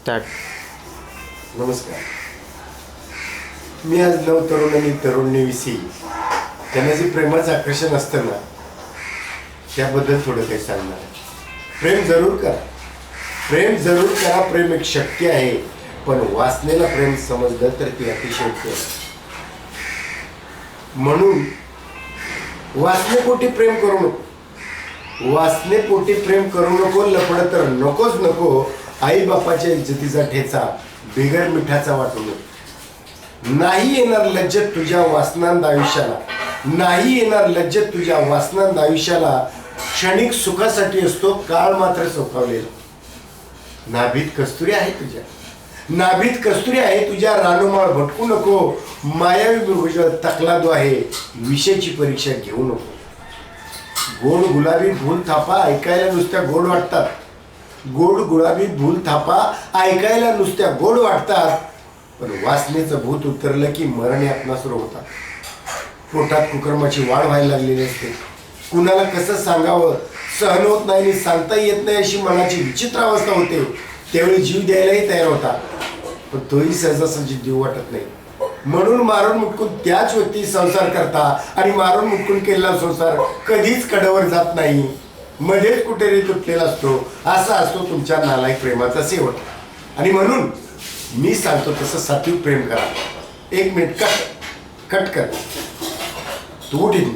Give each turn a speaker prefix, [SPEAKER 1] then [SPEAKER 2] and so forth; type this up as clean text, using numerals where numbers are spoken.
[SPEAKER 1] Start.
[SPEAKER 2] नमस्कार. मी आज तरुण आणि तरुणीविषयी त्यांना जे प्रेमाचं आकर्षण असतं ना त्याबद्दल थोडं काही सांगणार आहे. प्रेम जरूर करा, प्रेम जरूर करा. प्रेम एक शक्ती आहे, पण वासनेला प्रेम समजलं तर ती अतिशयोक्ती आहे. म्हणून वासनेपोटी प्रेम करू नको, वासनेपोटी प्रेम करू नको. लपड तर नकोच नको. आई बापाच्या इज्जतीचा ठेचा बिगर मिठाचा वाटू नको. नाही येणार लज्जत तुझ्या वासनांद आयुष्याला, नाही येणार लज्जत तुझ्या वासनांद आयुष्याला. क्षणिक सुखासाठी असतो काळ मात्र सोकावलेला. नाभीत कस्तुरी आहे तुझ्या, नाभीत कस्तुरी आहे तुझ्या. रानोमाळ भटकू नको. मायावी मृग तकलादो आहे, विषयाची परीक्षा घेऊ नको. गोड गुलाबी फुल थापा ऐकायला नुसत्या गोड वाटतात, गोड गुलाबी फुल थापा ऐकायला नुसत्या गोड वाटतात. पण वासनेचं भूत उतरलं की मरण यातना सुरू होतात. पोटात कुकर्माची वाढ व्हायला लागलेली असते. कुणाला कसं सांगावं सहन होत नाही आणि सांगता येत नाही अशी मनाची विचित्र अवस्था होते. त्यावेळी जीव द्यायलाही तयार होता, पण तोही सहजासहजी जीव वाटत नाही. म्हणून मारून मुटकून त्याच व्यक्ती संसार करता आणि मारून मुटकून केलेला संसार कधीच कडेवर जात नाही, मध्येच कुठेतरी तुटलेला असतो. असा असतो तुमच्या नालायक प्रेमाचा शेवट. आणि म्हणून मी सांगतो तसं सात्विक प्रेम करा. 1 मिनिट कट कर. तू उठील.